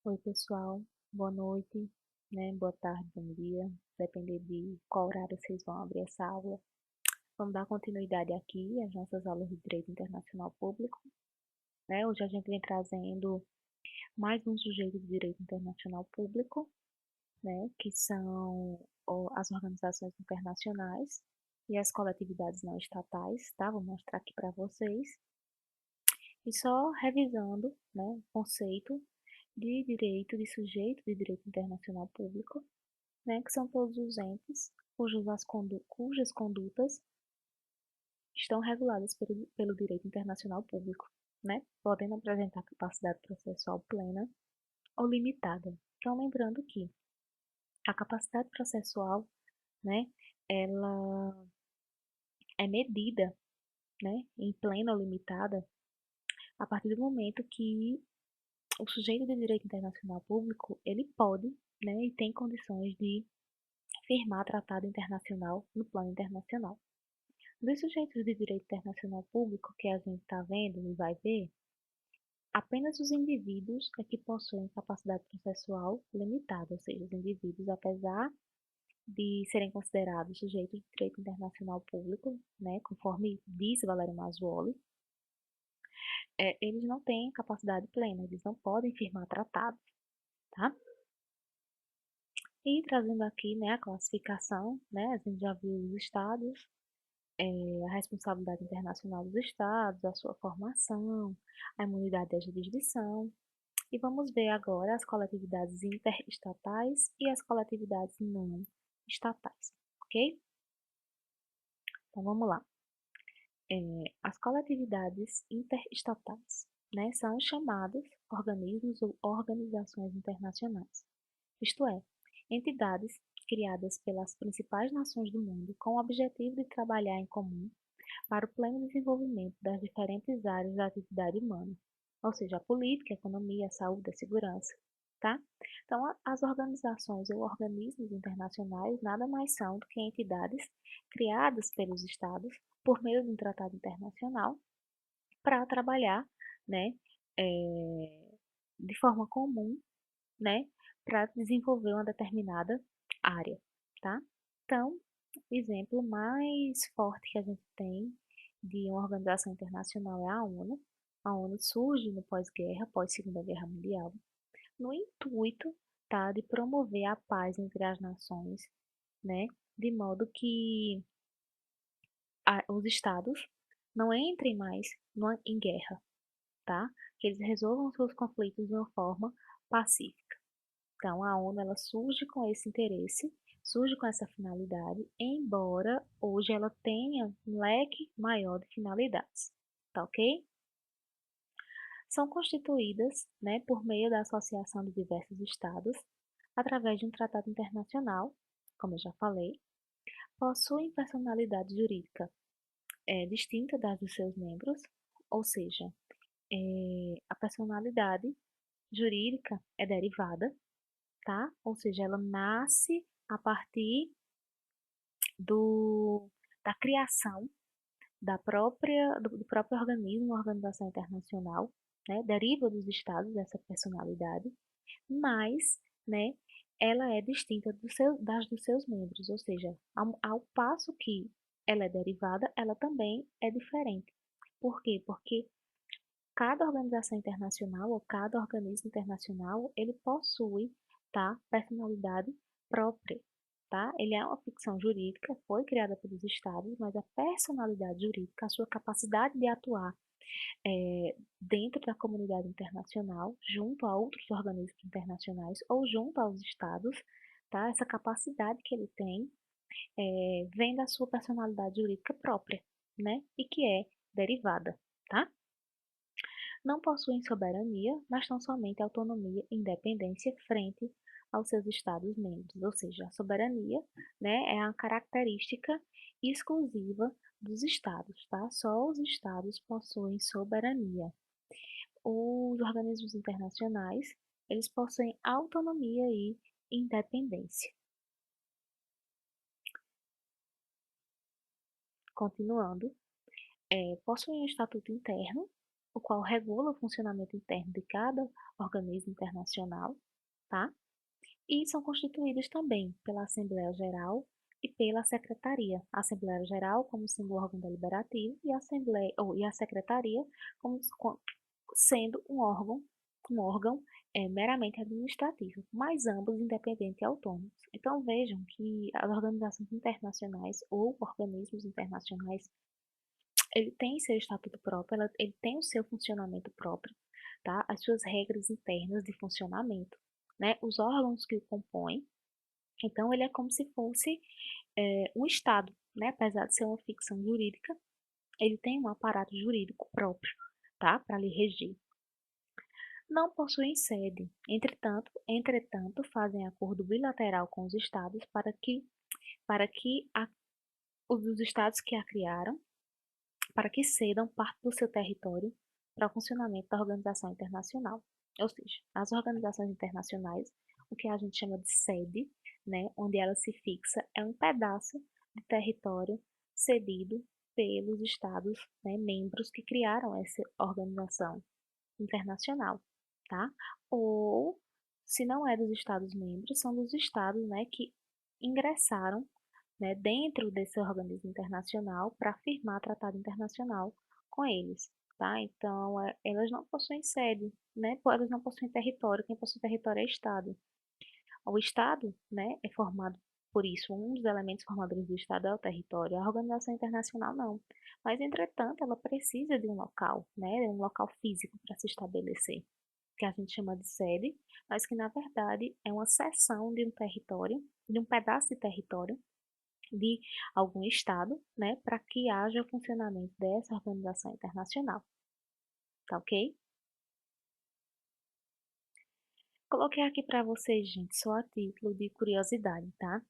Oi, pessoal. Boa noite, né? Boa tarde, bom dia. Depender de qual horário vocês vão abrir essa aula. Vamos dar continuidade aqui às nossas aulas de Direito Internacional Público, né? Hoje a gente vem trazendo mais um sujeito de Direito Internacional Público, né? Que são as organizações internacionais e as coletividades não estatais, tá? Vou mostrar aqui para vocês. E só revisando, né, o conceito de direito de sujeito de direito internacional público, né, que são todos os entes cujas condutas estão reguladas pelo direito internacional público, né, podendo apresentar capacidade processual plena ou limitada. Então, lembrando que a capacidade processual, né, ela é medida, né, em plena ou limitada a partir do momento que o sujeito de direito internacional público, ele pode, né, e tem condições de firmar tratado internacional no plano internacional. Dos sujeitos de direito internacional público que a gente está vendo e vai ver, apenas os indivíduos é que possuem capacidade processual limitada, ou seja, os indivíduos, apesar de serem considerados sujeitos de direito internacional público, né, conforme diz Valério Mazzuoli, eles não têm capacidade plena, eles não podem firmar tratados, tá? E trazendo aqui, né, a classificação, né, a gente já viu os estados, a responsabilidade internacional dos estados, a sua formação, a imunidade da jurisdição. E vamos ver agora as coletividades interestatais e as coletividades não estatais, ok? Então vamos lá. As coletividades interestatais, né, são chamados organismos ou organizações internacionais, isto é, entidades criadas pelas principais nações do mundo com o objetivo de trabalhar em comum para o pleno desenvolvimento das diferentes áreas da atividade humana, ou seja, a política, a economia, a saúde, a segurança, tá? Então, as organizações ou organismos internacionais nada mais são do que entidades criadas pelos estados por meio de um tratado internacional para trabalhar, né, de forma comum, né, para desenvolver uma determinada área, tá? Então, o exemplo mais forte que a gente tem de uma organização internacional é a ONU. A ONU surge no pós-guerra, pós-Segunda Guerra Mundial, no intuito, tá, de promover a paz entre as nações, né, de modo que os estados não entrem mais em guerra, tá? Que eles resolvam seus conflitos de uma forma pacífica. Então, a ONU ela surge com esse interesse, surge com essa finalidade, embora hoje ela tenha um leque maior de finalidades, tá ok? São constituídas, né, por meio da associação de diversos estados, através de um tratado internacional, como eu já falei, possuem personalidade jurídica distinta das dos seus membros, ou seja, a personalidade jurídica é derivada, tá? Ou seja, ela nasce a partir do, da criação do próprio organismo, uma organização internacional, né? Deriva dos estados essa personalidade, mas, né, ela é distinta das dos seus membros, ou seja, ao passo que ela é derivada, ela também é diferente. Por quê? Porque cada organização internacional ou cada organismo internacional, ele possui, tá, personalidade própria, tá? Ele é uma ficção jurídica, foi criada pelos estados, mas a personalidade jurídica, a sua capacidade de atuar dentro da comunidade internacional, junto a outros organismos internacionais ou junto aos estados, tá? Essa capacidade que ele tem vem da sua personalidade jurídica própria, né? E que é derivada, tá? Não possuem soberania, mas tão somente autonomia e independência frente aos seus Estados-membros, ou seja, a soberania, né, é a característica exclusiva dos Estados, tá? Só os Estados possuem soberania. Os organismos internacionais, eles possuem autonomia e independência. Continuando, possuem um estatuto interno, o qual regula o funcionamento interno de cada organismo internacional, tá? E são constituídos também pela Assembleia Geral e pela Secretaria. A Assembleia Geral como sendo o órgão deliberativo e a Secretaria como sendo um órgão meramente administrativo, mas ambos independentes e autônomos. Então vejam que as organizações internacionais ou organismos internacionais ele tem seu estatuto próprio, ele tem o seu funcionamento próprio, tá? As suas regras internas de funcionamento, né? Os órgãos que o compõem. Então, ele é como se fosse um Estado, né? Apesar de ser uma ficção jurídica, ele tem um aparato jurídico próprio, tá? Para lhe regir. Não possuem sede, entretanto, fazem acordo bilateral com os Estados para que os Estados que a criaram para que cedam parte do seu território para o funcionamento da organização internacional. Ou seja, as organizações internacionais, o que a gente chama de sede, né, onde ela se fixa, é um pedaço de território cedido pelos estados, né, membros que criaram essa organização internacional, tá? Ou, se não é dos estados membros, são dos estados, né, que ingressaram, né, dentro desse organismo internacional para firmar tratado internacional com eles, tá? Então, elas não possuem sede, né? Elas não possuem território, quem possui território é o Estado. O Estado, né, é formado por isso, um dos elementos formadores do Estado é o território, a organização internacional não. Mas, entretanto, ela precisa de um local, né, um local físico para se estabelecer, que a gente chama de sede, mas que, na verdade, é uma seção de um território, de um pedaço de território, de algum estado, né, para que haja o funcionamento dessa organização internacional, tá ok? Coloquei aqui para vocês, gente, só a título de curiosidade, tá?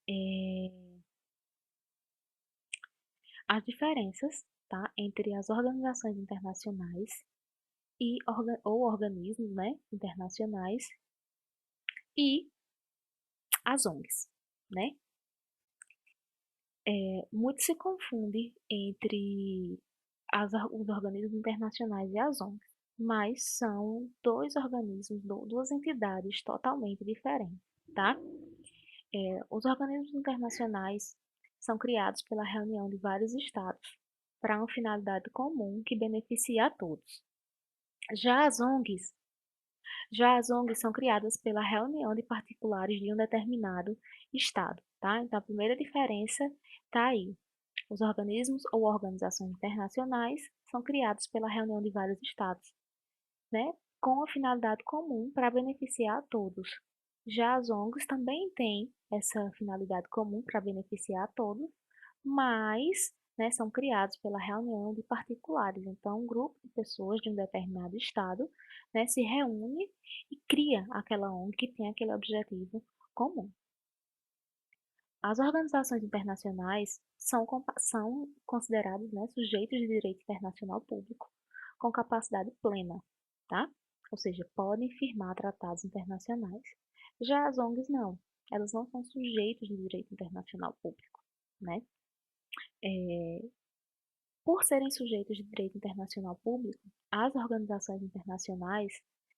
É, as diferenças, tá, entre as organizações internacionais ou organismos, né, internacionais e as ONGs, né? Muito se confunde entre os organismos internacionais e as ONGs, mas são dois organismos, duas entidades totalmente diferentes, tá? Os organismos internacionais são criados pela reunião de vários estados para uma finalidade comum que beneficia a todos. Já as ONGs, já as ONGs são criadas pela reunião de particulares de um determinado estado, tá? Então a primeira diferença está aí. Os organismos ou organizações internacionais são criados pela reunião de vários estados, né, com a finalidade comum para beneficiar a todos. Já as ONGs também têm essa finalidade comum para beneficiar a todos, mas, né, são criados pela reunião de particulares. Então, um grupo de pessoas de um determinado estado, né, se reúne e cria aquela ONG que tem aquele objetivo comum. As organizações internacionais são consideradas, né, sujeitos de direito internacional público, com capacidade plena, tá? Ou seja, podem firmar tratados internacionais. Já as ONGs não, elas não são sujeitos de direito internacional público, né? É, por serem sujeitos de direito internacional público, as organizações internacionais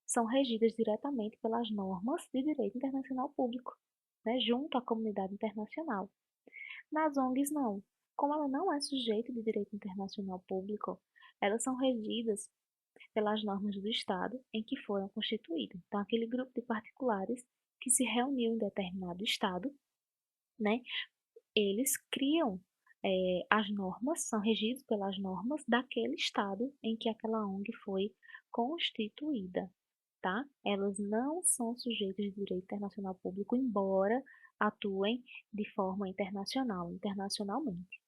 são regidas diretamente pelas normas de direito internacional público, né, junto à comunidade internacional. Nas ONGs, não. Como ela não é sujeito de direito internacional público, elas são regidas pelas normas do Estado em que foram constituídas. Então, aquele grupo de particulares que se reuniu em determinado Estado, né, eles criam as normas, são regidos pelas normas daquele Estado em que aquela ONG foi constituída, tá? Elas não são sujeitas de direito internacional público, embora atuem de forma internacionalmente.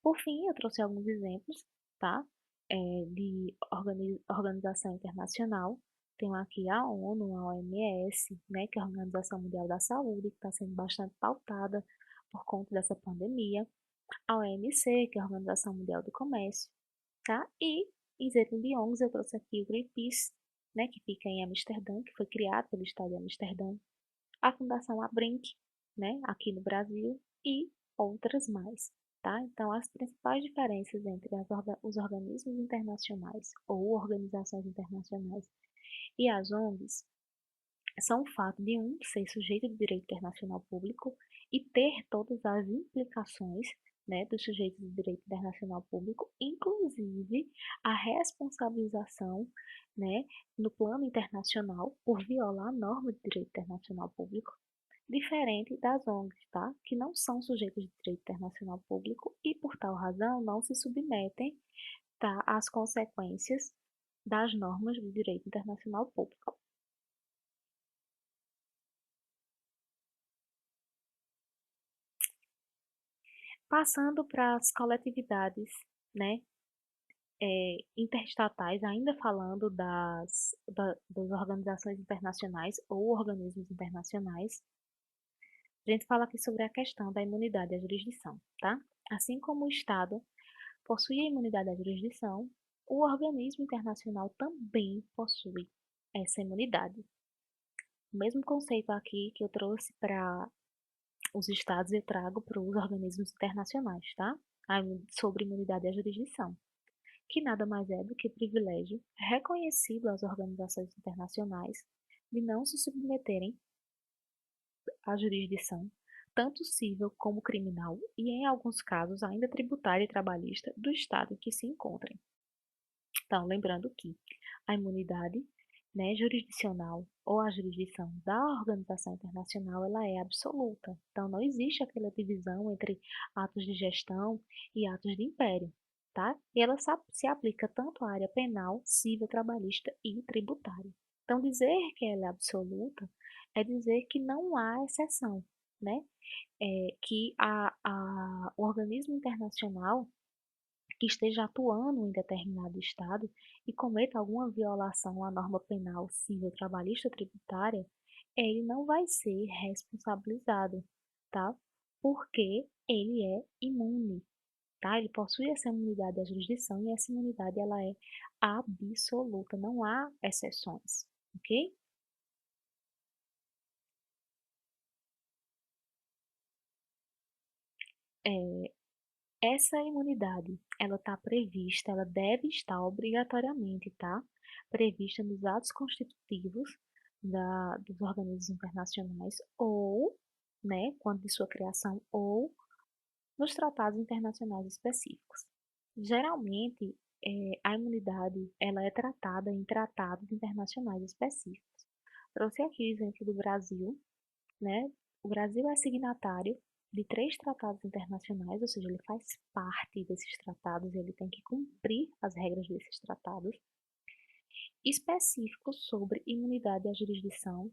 Por fim, eu trouxe alguns exemplos, tá? De organização internacional. Tenho aqui a ONU, a OMS, né, que é a Organização Mundial da Saúde, que está sendo bastante pautada por conta dessa pandemia. A OMC, que é a Organização Mundial do Comércio, tá? E, em exemplo de ONGs, eu trouxe aqui o Greenpeace, né, que fica em Amsterdã, que foi criado pelo Estado de Amsterdã. A Fundação Abrinq, né, aqui no Brasil, e outras mais. tá? Então, as principais diferenças entre os organismos internacionais ou organizações internacionais e as ONGs são o fato de um ser sujeito de direito internacional público e ter todas as implicações, né, dos sujeitos de direito internacional público, inclusive a responsabilização, né, no plano internacional por violar a norma de direito internacional público, diferente das ONGs, tá? Que não são sujeitos de direito internacional público e, por tal razão, não se submetem, tá, às consequências das normas do direito internacional público. Passando para as coletividades, né, interestatais, ainda falando das organizações internacionais ou organismos internacionais, a gente fala aqui sobre a questão da imunidade à jurisdição, tá? Assim como o Estado possui a imunidade à jurisdição, o organismo internacional também possui essa imunidade. O mesmo conceito aqui que eu trouxe para os estados, eu trago para os organismos internacionais, tá? Sobre imunidade à jurisdição, que nada mais é do que privilégio reconhecido às organizações internacionais de não se submeterem à jurisdição, tanto civil como criminal, e em alguns casos ainda tributária e trabalhista do estado em que se encontrem. Então, lembrando que a imunidade, né, jurisdicional ou a jurisdição da organização internacional, ela é absoluta. Então, não existe aquela divisão entre atos de gestão e atos de império, tá? E ela se aplica tanto à área penal, civil, trabalhista e tributária. Então, dizer que ela é absoluta é dizer que não há exceção, né? Que o organismo internacional que esteja atuando em determinado estado e cometa alguma violação à norma penal, civil, trabalhista, tributária, ele não vai ser responsabilizado, tá? Porque ele é imune, tá? Ele possui essa imunidade à jurisdição e essa imunidade ela é absoluta, não há exceções, ok? É, essa imunidade, ela está prevista, ela deve estar obrigatoriamente, tá? Prevista nos atos constitutivos dos organismos internacionais ou, né, quando de sua criação, ou nos tratados internacionais específicos. Geralmente, a imunidade, ela é tratada em tratados internacionais específicos. Trouxe aqui o exemplo do Brasil, né? O Brasil é signatário de 3 tratados internacionais, ou seja, ele faz parte desses tratados e ele tem que cumprir as regras desses tratados, específicos sobre imunidade à jurisdição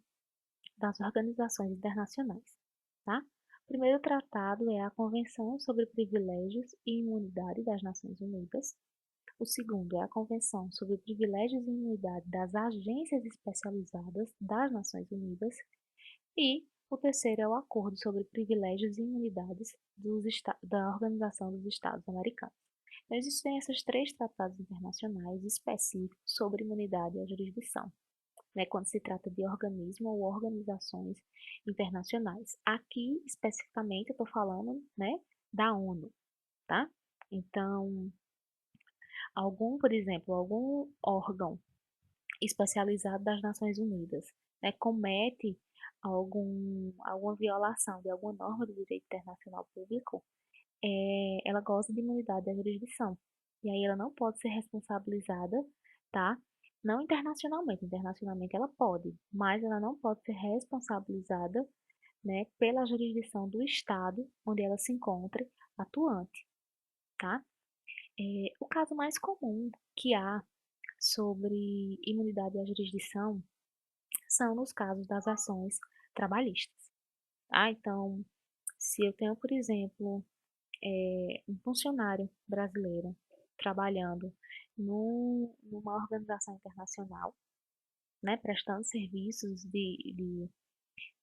das organizações internacionais, tá? O primeiro tratado é a Convenção sobre Privilégios e Imunidade das Nações Unidas. O segundo é a Convenção sobre Privilégios e Imunidade das Agências Especializadas das Nações Unidas. E o terceiro é o Acordo sobre Privilégios e Imunidades da Organização dos Estados Americanos. Então, existem esses 3 tratados internacionais específicos sobre imunidade e a jurisdição, né, quando se trata de organismo ou organizações internacionais. Aqui, especificamente, eu estou falando, né, da ONU, tá? Então, por exemplo, algum órgão especializado das Nações Unidas, né, comete alguma violação de alguma norma do direito internacional público, ela goza de imunidade da jurisdição. E aí ela não pode ser responsabilizada, tá? Não internacionalmente. Internacionalmente ela pode, mas ela não pode ser responsabilizada, né, pela jurisdição do Estado onde ela se encontre atuante, tá? O caso mais comum que há sobre imunidade à jurisdição são nos casos das ações trabalhistas, tá? Então, se eu tenho, por exemplo, um funcionário brasileiro trabalhando numa organização internacional, né, prestando serviços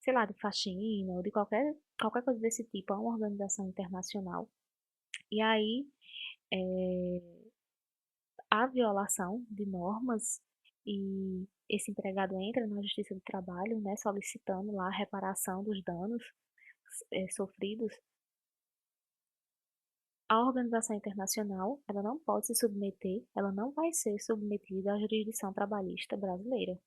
sei lá, de faxina ou de qualquer coisa desse tipo a uma organização internacional, e aí é, há violação de normas e esse empregado entra na Justiça do Trabalho, né, solicitando lá a reparação dos danos sofridos. A organização internacional, ela não pode se submeter, ela não vai ser submetida à jurisdição trabalhista brasileira,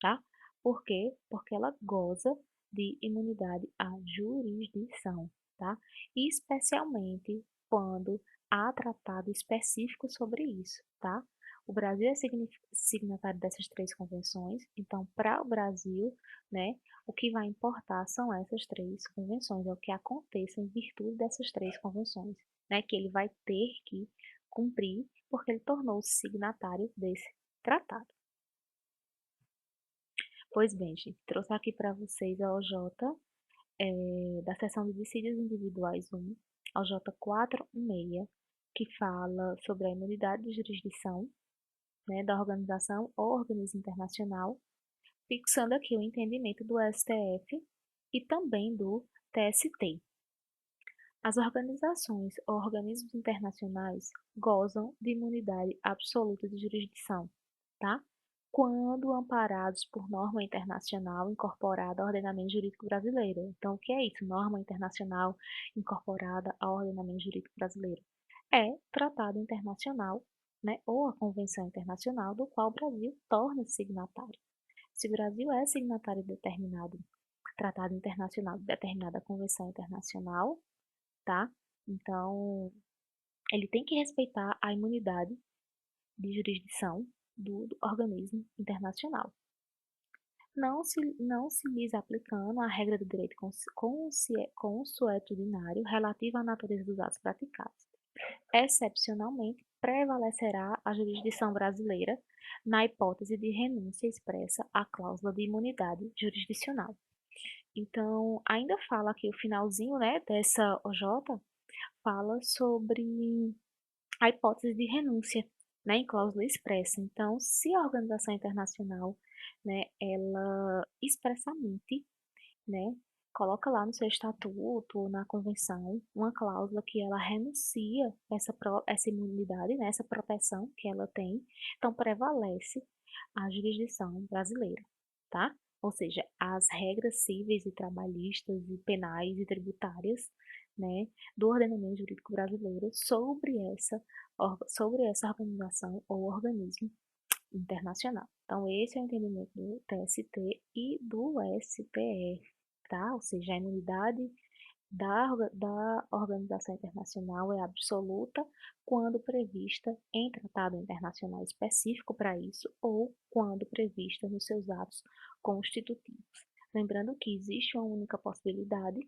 tá? Por quê? Porque ela goza de imunidade à jurisdição, tá? Especialmente quando há tratado específico sobre isso, tá? O Brasil é signatário dessas três convenções, então, para o Brasil, né, o que vai importar são essas três convenções, é o que aconteça em virtude dessas três convenções, né, que ele vai ter que cumprir, porque ele tornou-se signatário desse tratado. Pois bem, gente, trouxe aqui para vocês a OJ da seção de dissídios individuais 1, a OJ 416, que fala sobre a imunidade de jurisdição, né, da organização ou organismo internacional, fixando aqui o entendimento do STF e também do TST. As organizações ou organismos internacionais gozam de imunidade absoluta de jurisdição, tá? Quando amparados por norma internacional incorporada ao ordenamento jurídico brasileiro. Então, o que é isso? Norma internacional incorporada ao ordenamento jurídico brasileiro. É tratado internacional, né, ou a convenção internacional do qual o Brasil torna-se signatário. Se o Brasil é signatário de determinado tratado internacional, de determinada convenção internacional, tá? Então, ele tem que respeitar a imunidade de jurisdição do organismo internacional. Não se lhes aplicando a regra do direito consuetudinário relativa à natureza dos atos praticados. Excepcionalmente, prevalecerá a jurisdição brasileira na hipótese de renúncia expressa à cláusula de imunidade jurisdicional. Então, ainda fala aqui o finalzinho, né, dessa OJ, fala sobre a hipótese de renúncia, né, em cláusula expressa. Então, se a organização internacional, né, ela expressamente, né, coloca lá no seu estatuto ou na convenção uma cláusula que ela renuncia essa imunidade, né, essa proteção que ela tem, então prevalece a jurisdição brasileira, tá? Ou seja, as regras cíveis e trabalhistas e penais e tributárias, né, do ordenamento jurídico brasileiro sobre essa organização ou organismo internacional. Então, esse é o entendimento do TST e do STF, tá? Ou seja, a imunidade da organização internacional é absoluta quando prevista em tratado internacional específico para isso ou quando prevista nos seus atos constitutivos. Lembrando que existe uma única possibilidade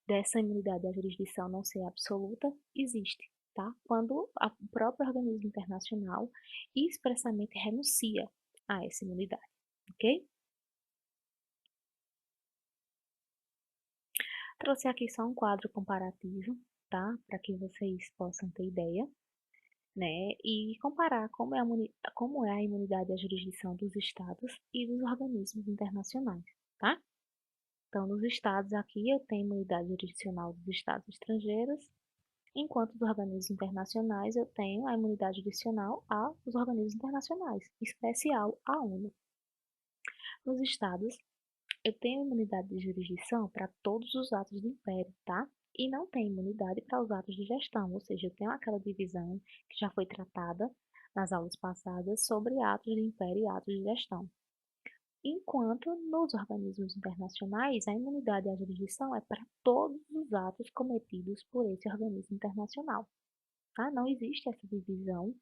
dessa imunidade da jurisdição não ser absoluta, existe, tá? Quando o próprio organismo internacional expressamente renuncia a essa imunidade, ok? Trouxe aqui só um quadro comparativo, tá? Para que vocês possam ter ideia, né? E comparar como é a imunidade da jurisdição dos estados e dos organismos internacionais, tá? Então, nos estados aqui eu tenho imunidade jurisdicional dos estados estrangeiros, enquanto dos organismos internacionais eu tenho a imunidade jurisdicional aos organismos internacionais, especial à ONU. Nos estados, eu tenho imunidade de jurisdição para todos os atos do império, tá? E não tenho imunidade para os atos de gestão, ou seja, eu tenho aquela divisão que já foi tratada nas aulas passadas sobre atos de império e atos de gestão. Enquanto nos organismos internacionais, a imunidade à jurisdição é para todos os atos cometidos por esse organismo internacional. Tá? Não existe essa divisão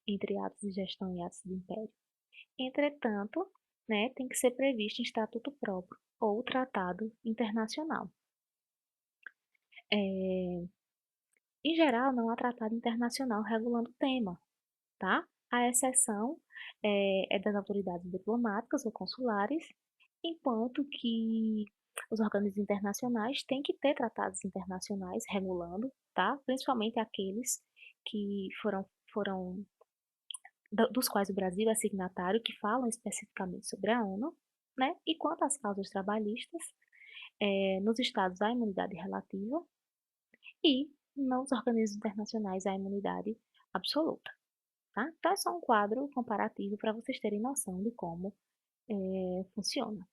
entre atos de gestão e atos de império. Entretanto, né, tem que ser previsto em estatuto próprio ou tratado internacional. Em geral, não há tratado internacional regulando o tema, tá? A exceção é das autoridades diplomáticas ou consulares, enquanto que os organismos internacionais têm que ter tratados internacionais regulando, tá? Principalmente aqueles que foram dos quais o Brasil é signatário, que falam especificamente sobre a ONU, né? E quanto às causas trabalhistas, nos estados há imunidade relativa e nos organismos internacionais há imunidade absoluta, tá? Então é só um quadro comparativo para vocês terem noção de como funciona.